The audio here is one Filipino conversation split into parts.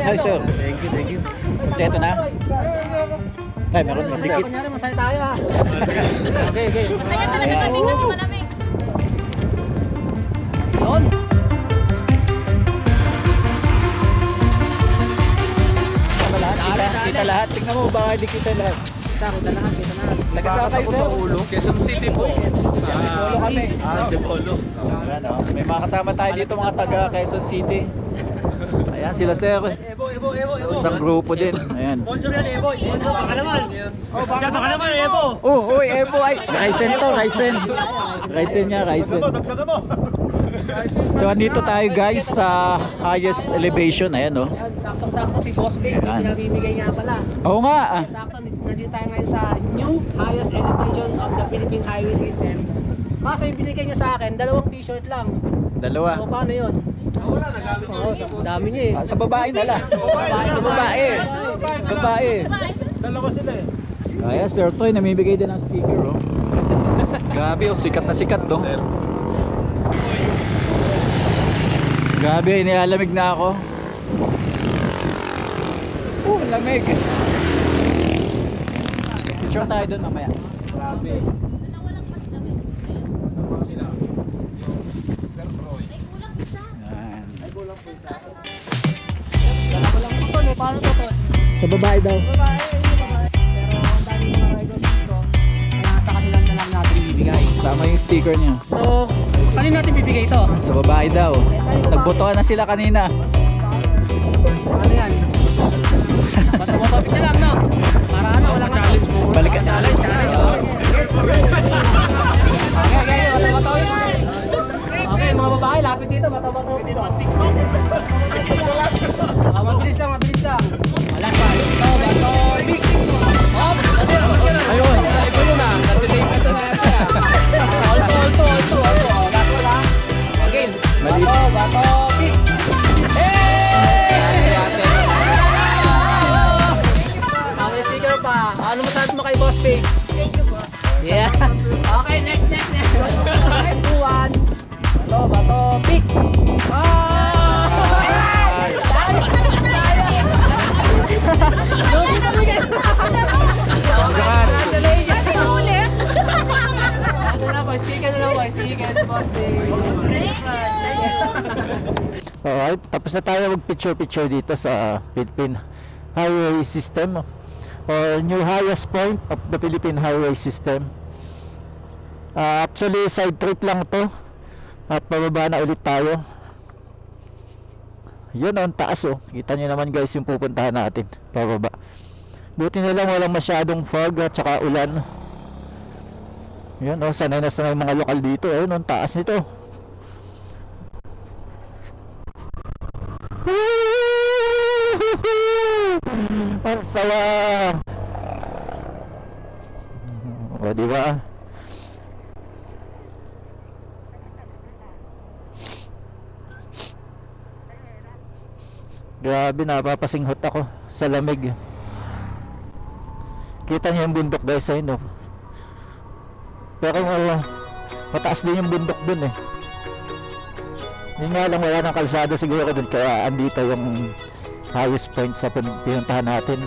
Hi sir. Thank you, thank you. Ito na. Ay, meron na sikit. Kunyari, masaya tayo ah. Okay, okay. Masaya talaga kami kasi malamig. Doon. Kita lahat. Tingnan mo, baka hindi kita lahat. Kita lahat. Nagasakay sir. Quezon City po. Polo kami. Antipolo. Ayan, oh. May mga kasama tayo dito, mga taga Quezon City. Ayan sila sir. Ebo. Isang grupo din. Ayan. Sponsor yan, Ebo. Sponsor, baka naman. Baka naman, Ebo. Oh, oy, Ebo ay. Ryzen to, Ryzen. Ryzen niya, Ryzen. So andito tayo guys sa highest elevation. Ayan oh. Saktong-sakto si Boss Big. Pinamimigay nga pala. Oo nga. Sakto, nandito tayo ngayon sa new highest elevation of the Philippine highway system. Kaso yung binigay niya sa akin, 2 t-shirt lang. Dalawa. So paano yun? Wala, nagamit ko. Oo, dami niya eh. Sa babae na lang. Sa babae. Babae. Dalawa sila eh. Kaya Sir Toy namimigay din ng sticker oh. Grabe oh, sikat na sikat dong. Sir. Grabe, inilalamig na ako. Lamig. Picture tayo doon mamaya. Grabe. Sila. Sir Troy. Yan. Dalawa lang ito eh. Paano to? Sa babae daw. Babae. Pero ang dami mga rider dito. Kaya sa kanilang na lang natin bibigay. Sama yung sticker niya. So, kanina natin bibigay ito. Sa babae daw. Nagbotohan na sila kanina. Ano yan? Bato-bato na lang, no? Para ano, walang challenge mo. Balik ka. Challenge. Okay, mga babae, lapit dito. Bato-bato. Mabilis lang. Wala pa. Ito, bato. Big. Ayun. Iba yun ah. Natinig ito na yan. Alto. Bato lang. Again. Bato. Big. Sticker pa. Ano masabi mo kay Boss Big? Thank you po. Yeah. Okay, next. Okay, 2-1. Bato, pick. Alright, tapos na tayo mag-picture dito sa Philippine Highway System or new highest point of the Philippine Highway System. Actually side trip lang to at pababa na ulit tayo. Yun ang taas oh. Kita nyo naman guys yung pupuntahan natin pababa. Buti na lang walang masyadong fog at saka ulan. Yun oh, sanay na sanay mga lokal dito. Ayun ang taas nito. Ang saya. O diba? Grabe, napapasinghot ako sa lamig. Kita niyo yung bundok guys, ayun no. Pero mataas din yung bundok dun eh. Yun nga lang, wala ng kalsada siguro dun, kaya andito yung highest point sa pinuntahan natin.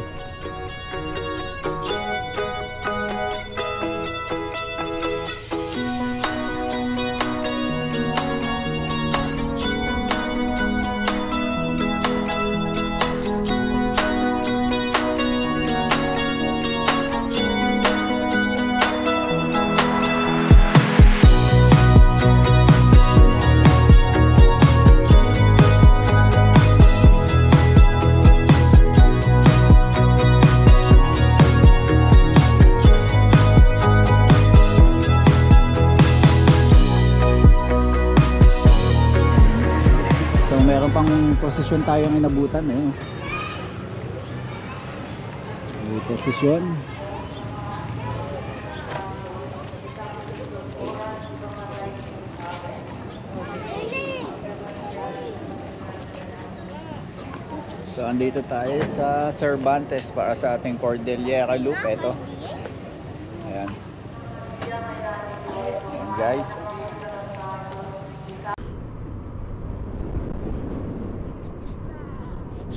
Meron pang posisyon tayong inabutan eh. May posisyon. So andito tayo sa Cervantes para sa ating Cordillera Loop. Ito. Ayan. Ayan guys.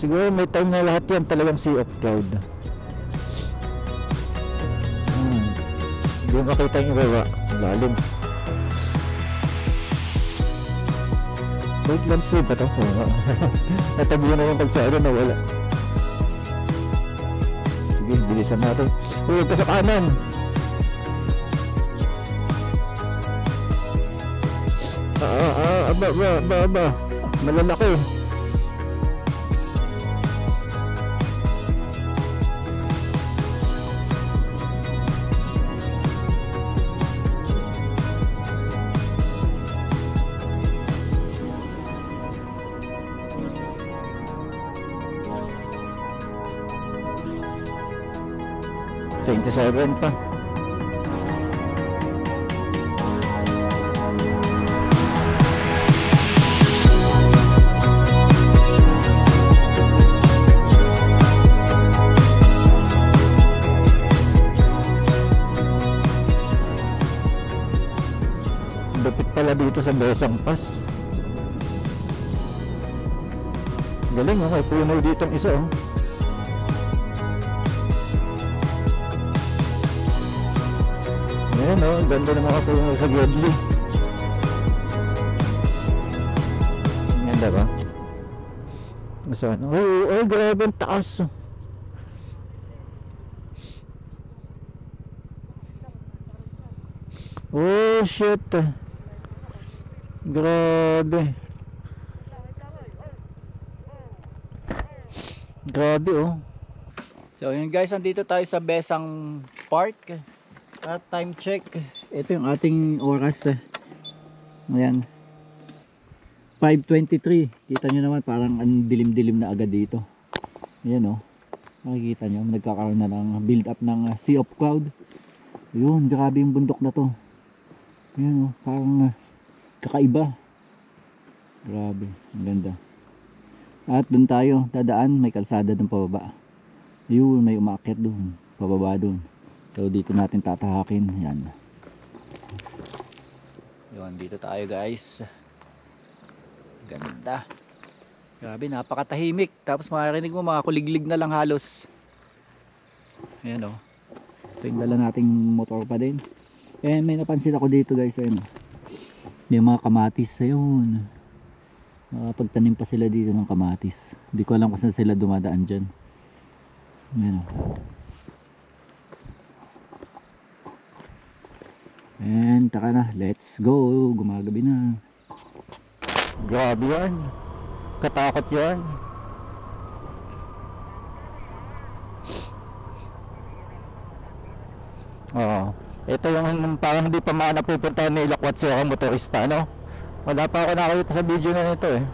Siguro may time na lahat yan talagang sea of cloud. Hindi makita yung baba. Lalim. Wait lang stream pa ito. Natabi na yung kalsada na wala. Sige, bilisan natin. Huwag ka sa kanan. Aba. Malalaki. Pa. Lupit pala dito sa Besang Pass. Galing oh, may puno dito ang isa oh. Ayan o, ganda ng mga puno sa Gedli. Ganda ba? Saan? Oh, grabe ang taas. Oh shit. Grabe. Grabe oh. So yun guys, andito tayo sa Besang Park. At time check, ito yung ating oras. Ayan, 5:23. Kita nyo naman parang ang dilim-dilim na agad dito. Ayan o, makikita nyo nagkakaroon na ng build up ng sea of cloud. Yun, grabe yung bundok na to. Ayan o, parang kakaiba. Grabe, ang ganda. At dun tayo dadaan, may kalsada dun pababa. Yun, may umakyat dun, pababa dun. So dito natin tatahakin. Yan. Yun, dito tayo guys. Ganda. Grabe, napakatahimik. Tapos makarinig mo mga kuliglig na lang halos. Ayan o. Ito yung dala nating motor pa din. Eh may napansin ako dito guys. Ayan o. May mga kamatis. Ayun. Pagtanim pa sila dito ng kamatis. Hindi ko alam kung saan sila dumadaan dyan. Ayan o. And taka na, let's go. Gumagabi na. Grabe yan. Katakot yan. Oo. Ito yung parang hindi pa mga napupunta ni Ilakwat siya ang motorista, no? Wala pa ako nakakita sa video na nito eh.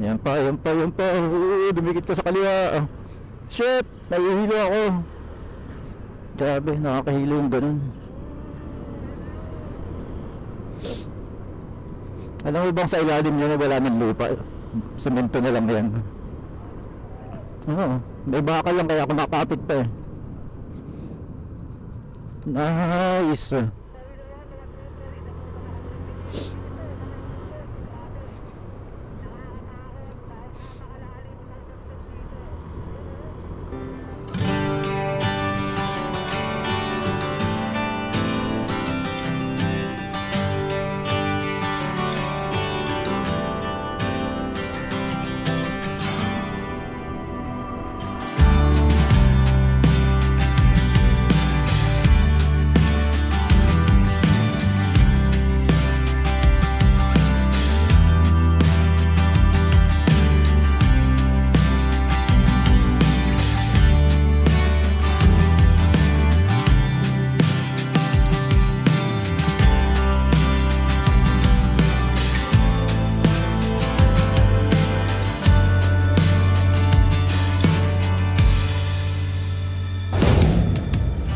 Yan pa. Dumikit ko sa kaliwa. Shit! Nahihilo ako. Grabe, nakakahilo yung ganun. Alam mo bang sa ilalim nyo na wala ng lupa? Semento na lang yan. Oo, may bakal lang kaya ako nakapit pa eh. Nice.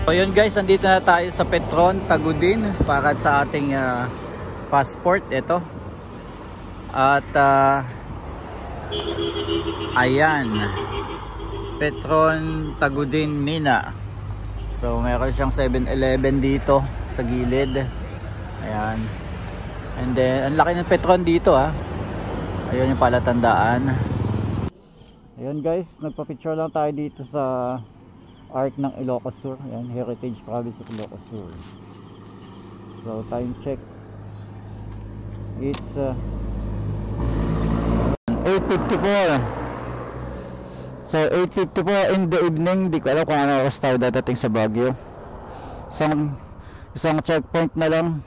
So yun guys, andito na tayo sa Petron, Tagudin para sa ating passport. Ito. At ayan, Petron, Tagudin, Mina. So meron siyang 7-Eleven dito sa gilid. Ayan. And then ang laki ng Petron dito ha. Ayun yung palatandaan. Ayun guys, nagpa-picture lang tayo dito sa Arc ng Ilocos Sur. Ayan, Heritage Province of Ilocos Sur. So time check, it's 8:54. So 8:54 in the evening. Di ko alam kung ano oras tayo dadating sa Baguio. Isang checkpoint na lang,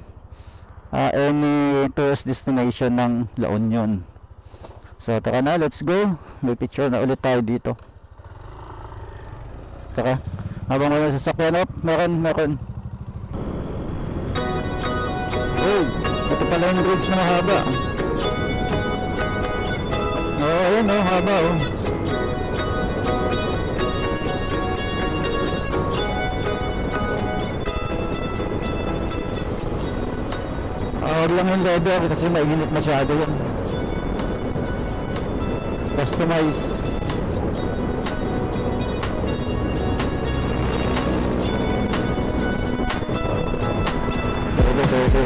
any tourist destination ng La Union. So tara na, let's go. May picture na ulit tayo dito. Tara, habang wala sasakyan up, meron. Oh, ito pala yung bridge na mahaba. Oh, ayun oh, haba oh. Huwag lang yung leather kasi mainit masyado yun. Customize. Pwede.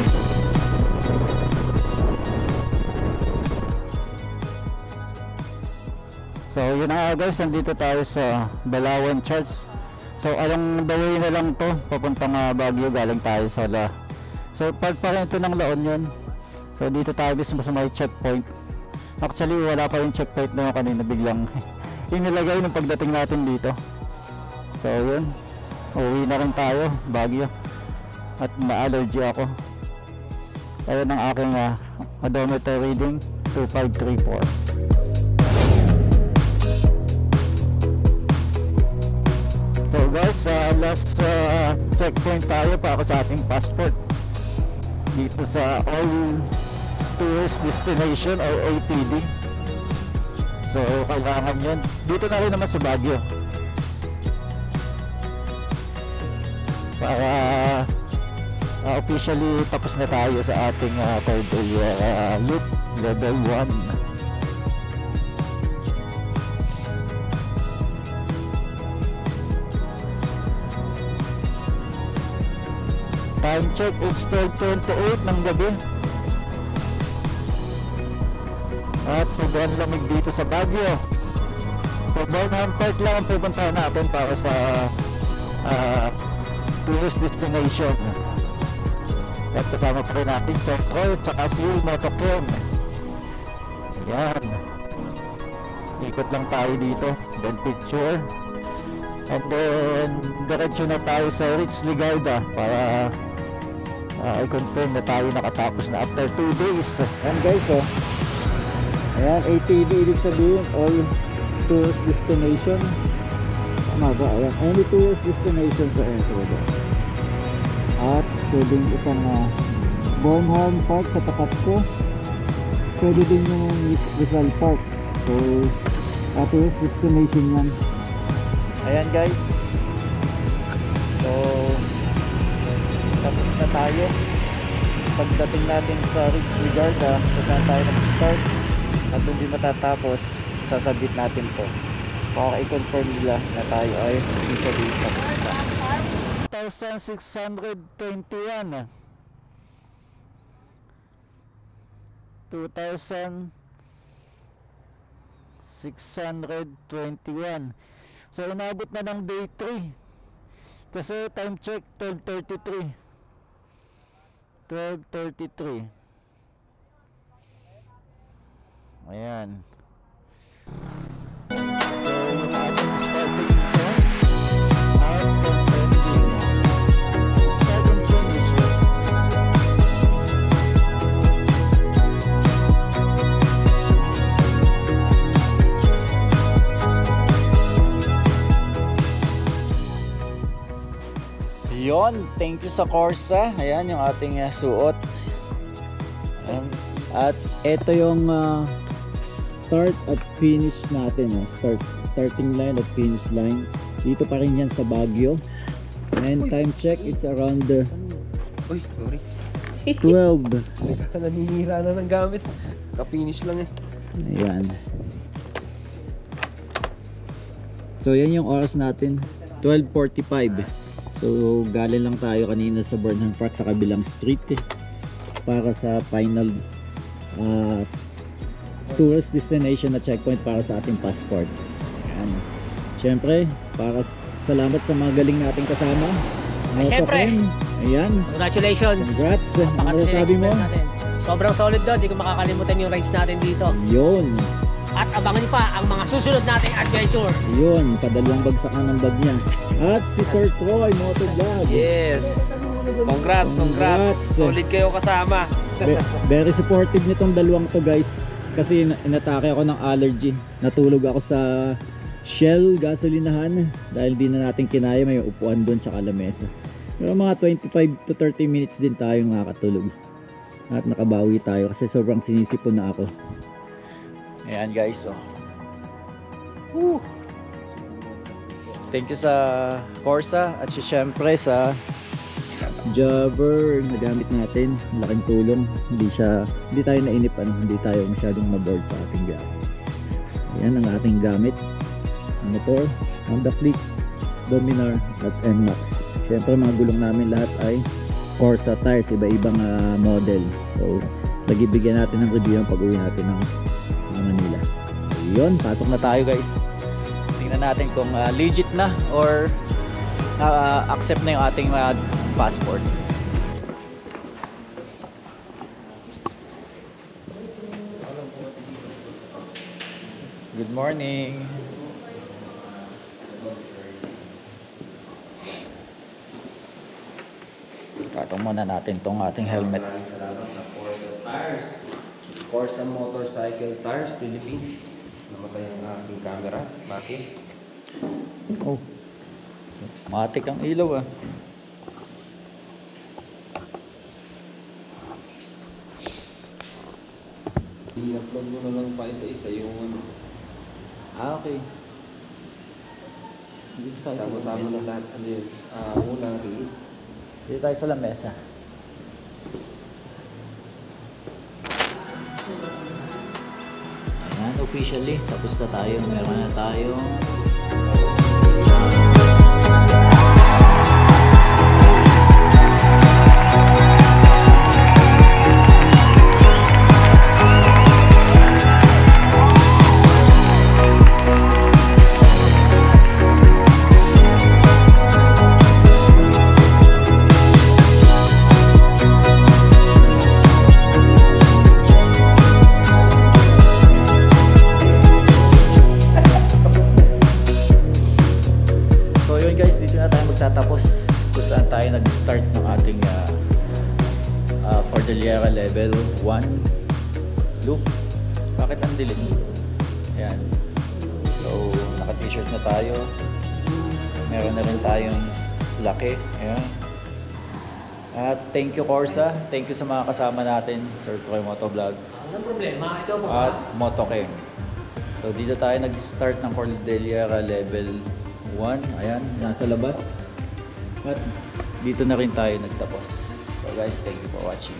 So yun na nga guys, nandito tayo sa Balawan Church. So along the way na lang to, papuntang Baguio, galing tayo sa So part pa rin ito ng La Union. So dito tayo mismo sa may checkpoint. Actually wala pa yung checkpoint na kanina, biglang inilagay nung pagdating natin dito. So yun, uwi na rin tayo Baguio. At na-allergy ako. Ayun ang aking odometer reading, 2534. So guys, last checkpoint tayo para sa ating passport dito sa All Tourist Destination or ATD. So kailangan yan. Dito na rin naman sa Baguio para officially tapos na tayo sa ating third year loop level 1. Time check, it's 12:28 ng gabi. At sobrang lamig dito sa Baguio. So Bornholm Park lang ang pupuntahan natin para sa tourist destination. At kasama pa rin natin Central tsaka Seal Motocom. Yan, ikot lang tayo dito, then picture, and then diretso na tayo sa Ritz Ligarda para i-confirm na tayo nakatapos na after 2 days. Ayan guys oh, ayan, ATD ibig sabihin all tourist destination. Tama ba? Ayan, any tourist destination sa Entrada. At pwedeng isang Bornholm Park sa tapat ko, pwede din yung Rizal Park. So tourist destination yan. Ayan guys, so tapos na tayo. Pagdating natin sa Ritz Ligarda, kung saan tayo nag-start at hindi matatapos, sasabit natin to para i-confirm nila na tayo ay officially tapos na. 2,621 2,621. So inabot na ng day 3 kasi time check 12:33. Ayan. So yung ating starting point at ending. Start and finish. Yon, thank you sa Corsa. Ayan yung ating suot. Ayan. At ito yung start at finish natin. Starting line at finish line. Dito pa rin yan sa Baguio. And time check, it's around Uy, sorry. 12. Naninira na ng gamit. Ka-finish lang eh. Ayan. So yan yung oras natin, 12:45. So galing lang tayo kanina sa Bornholm Park sa kabilang street para sa final tourist destination na checkpoint para sa ating passport. Ayan. Siyempre, salamat sa mga galing nating kasama. Siyempre. Ayan. Congratulations. Congrats. Ano sabi mo? Natin. Sobrang solid doon. Di ko makakalimutan yung rides natin dito. Yun. At abangan pa ang mga susunod nating adventure. Yun. Padalawang bagsak na ng bag niya. At si Sir Troy Motovlog. Yes! Congrats! Solid kayo kasama. Very supportive nitong dalawang to, guys. Kasi inatake ako ng allergy. Natulog ako sa Shell gasolinahan dahil di na natin kinaya, may upuan doon tsaka lamesa. Pero mga 25 to 30 minutes din tayong nakatulog. At nakabawi tayo kasi sobrang sinisipon na ako. Ayan guys, oh. Woo! Thank you sa Corsa at syempre sa Jobber na gamit natin. Laking tulong. Hindi tayo nainipan, hindi tayo masyadong maboard sa ating gamit. Ayan ang ating gamit. Ang motor, Honda Click, Dominar at NMAX. Syempre mga gulong namin lahat ay Corsa tires, iba-ibang model. So, nagibigyan natin ng review ang pag-uwi natin ng Manila. Ayun, pasok na tayo guys. Tingnan natin kung legit na or accept na yung ating passport. Good morning. Patong muna natin tong ating helmet. Salamat sa Corsa Tires. Corsa Motorcycle Tires, Philippines. Namatay ang aking camera. Bakit? Oh. Matik ang ilaw ah. I-upload mo na lang pa isa-isa yung ano. Okay. Dito tayo sa Sama-sama lamesa. na lahat. Ano yun? Unang reads. Dito tayo sa lamesa. Ayan, officially. Tapos na tayo. Meron na tayong tatapos kung saan tayo nag-start ng ating Cordillera Level 1 loop. Bakit ang dilim? Ayan. So, naka-t-shirt na tayo. Meron na rin tayong laki. Ayan. At thank you Corsa. Thank you sa mga kasama natin, Sir Troy Motovlog. Anong problema? Ikaw mo At Motochem. So, dito tayo nag-start ng Cordillera Level 1. Ayan, nasa labas. At dito na rin tayo nagtapos. So guys, thank you for watching.